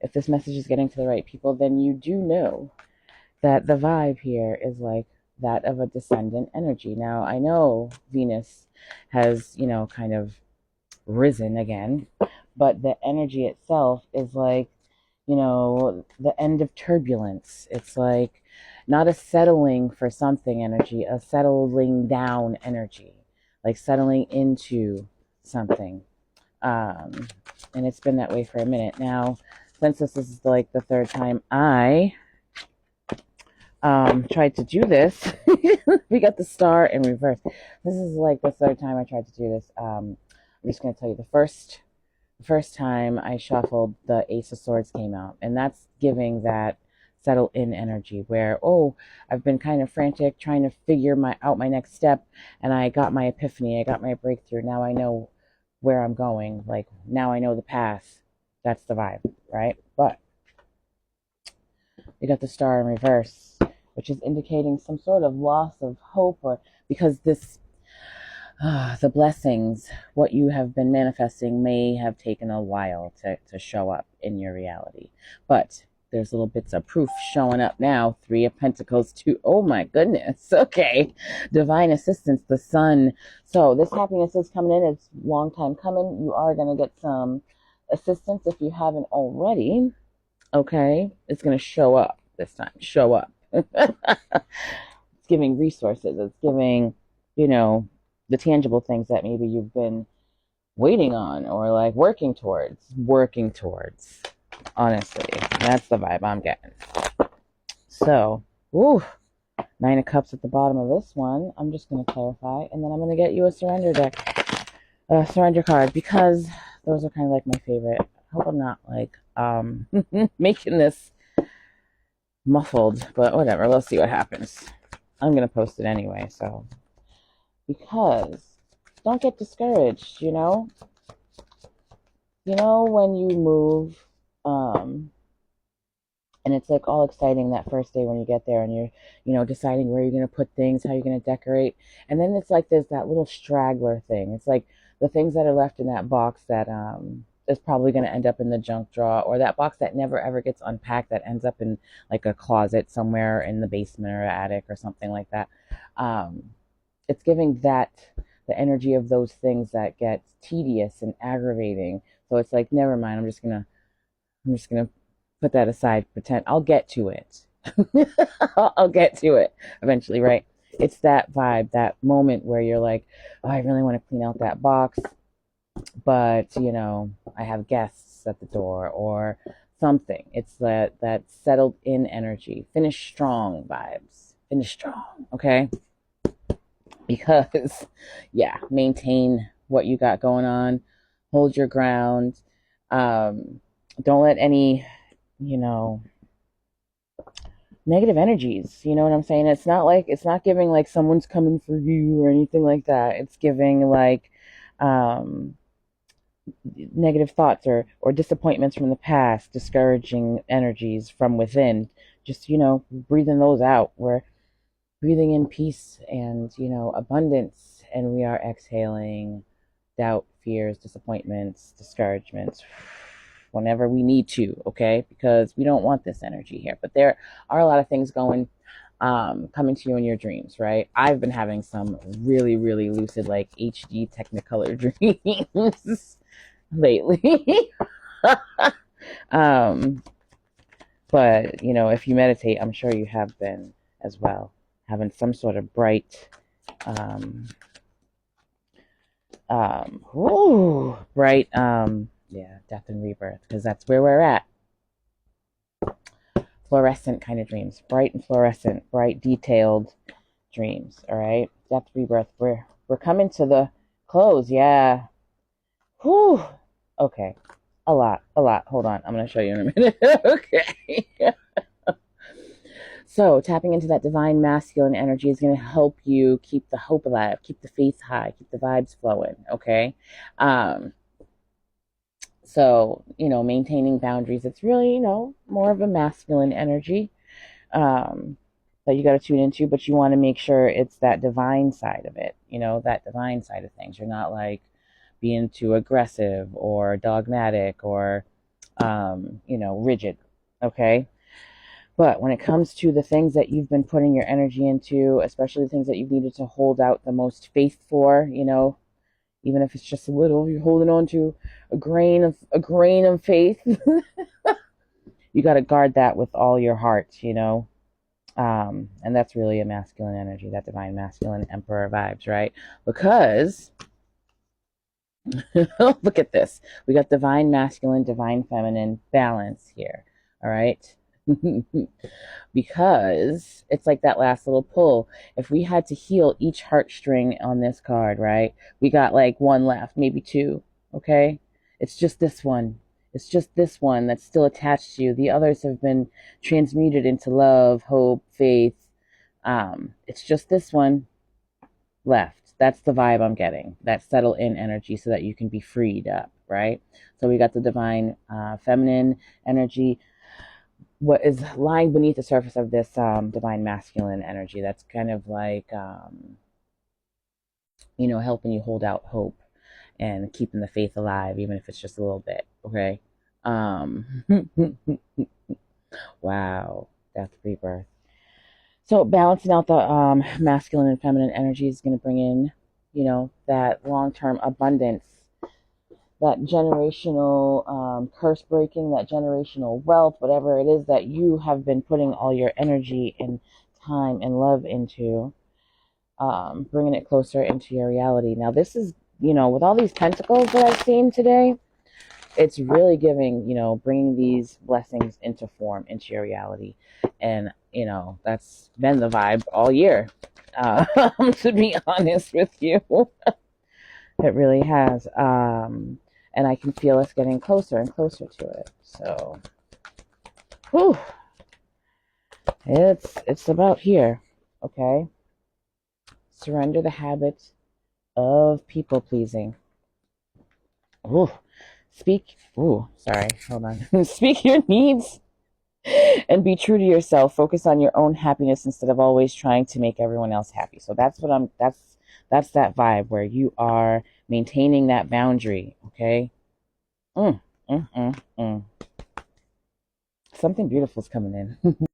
if this message is getting to the right people, then you do know that the vibe here is like that of a descendant energy. Now, I know Venus has, kind of risen again, but the energy itself is like, the end of turbulence. It's like not a settling for something energy, a settling down energy, like settling into something. Um, and it's been that way for a minute now. Since this is like the third time I tried to do this, we got the star in reverse. This is like the third time I tried to do this. I'm just going to tell you the first time I shuffled, the Ace of Swords came out, and that's giving that settle in energy where, oh, I've been kind of frantic trying to figure out my next step, and I got my epiphany, I got my breakthrough. Now I know where I'm going. Like, now I know the path. That's the vibe, right? But we got the star in reverse, which is indicating some sort of loss of hope, or because the blessings, what you have been manifesting, may have taken a while to show up in your reality. But there's little bits of proof showing up now. 3 of Pentacles, 2. Oh my goodness. Okay. Divine assistance, the sun. So this happiness is coming in. It's a long time coming. You are going to get some assistance if you haven't already. Okay. It's going to show up this time. Show up. It's giving resources. It's giving, the tangible things that maybe you've been waiting on or like working towards. Honestly, that's the vibe I'm getting. So, ooh, 9 of Cups at the bottom of this one. I'm just going to clarify, and then I'm going to get you a surrender surrender card, because those are kind of like my favorite. I hope I'm not like making this muffled, but whatever. Let's see what happens. I'm going to post it anyway, so. Because don't get discouraged, when you move, and it's like all exciting that first day when you get there and you're, deciding where you're going to put things, how you're going to decorate. And then it's like there's that little straggler thing. It's like the things that are left in that box that is probably going to end up in the junk drawer, or that box that never ever gets unpacked that ends up in like a closet somewhere in the basement or attic or something like that. It's giving that the energy of those things that gets tedious and aggravating. So it's like, never mind. I'm just gonna put that aside. Pretend I'll get to it. I'll get to it eventually, right? It's that vibe, that moment where you're like, oh, I really want to clean out that box, but I have guests at the door or something. It's that settled in energy. Finish strong vibes. Finish strong, okay? Because, yeah, maintain what you got going on. Hold your ground. Don't let any, negative energies, you know what I'm saying? It's not giving like someone's coming for you or anything like that. It's giving like negative thoughts or disappointments from the past, discouraging energies from within. Just, breathing those out. We're breathing in peace and, abundance, and we are exhaling doubt, fears, disappointments, discouragements whenever we need to, okay? Because we don't want this energy here. But there are a lot of things coming to you in your dreams, right? I've been having some really, really lucid, like HD Technicolor dreams lately. But, if you meditate, I'm sure you have been as well, having some sort of bright, death and rebirth, because that's where we're at. Fluorescent kind of dreams, bright and fluorescent, bright, detailed dreams. All right, death, rebirth. We're coming to the close. Yeah. Whew. Okay. A lot. Hold on, I'm gonna show you in a minute. Okay. So tapping into that divine masculine energy is going to help you keep the hope alive, keep the faith high, keep the vibes flowing, okay? So, maintaining boundaries, it's really, more of a masculine energy that you got to tune into, but you want to make sure it's that divine side of it, that divine side of things. You're not like being too aggressive or dogmatic or rigid. Okay. But when it comes to the things that you've been putting your energy into, especially the things that you've needed to hold out the most faith for, even if it's just a little, you're holding on to a grain of faith. You got to guard that with all your heart. And that's really a masculine energy, that divine masculine emperor vibes, right? Because look at this. We got divine masculine, divine feminine balance here. All right. Because it's like that last little pull. If we had to heal each heartstring on this card, right? We got like one left, maybe two. Okay. It's just this one. It's just this one that's still attached to you. The others have been transmuted into love, hope, faith. It's just this one left. That's the vibe I'm getting. That settle in energy so that you can be freed up, right? So we got the divine feminine energy. What is lying beneath the surface of this divine masculine energy? That's kind of like, helping you hold out hope and keeping the faith alive, even if it's just a little bit, okay? Wow, death, rebirth. So balancing out the masculine and feminine energy is going to bring in, that long-term abundance, that generational curse breaking, that generational wealth, whatever it is that you have been putting all your energy and time and love into, bringing it closer into your reality. Now, this is, with all these pentacles that I've seen today, it's really giving, bringing these blessings into form, into your reality. And, that's been the vibe all year, to be honest with you. It really has. And I can feel us getting closer and closer to it. So, whew, it's about here, okay? Surrender the habit of people pleasing. Ooh, sorry, hold on. Speak your needs and be true to yourself. Focus on your own happiness instead of always trying to make everyone else happy. So that's that vibe where you are maintaining that boundary, okay? Mm, mm, mm, mm. Something beautiful is coming in.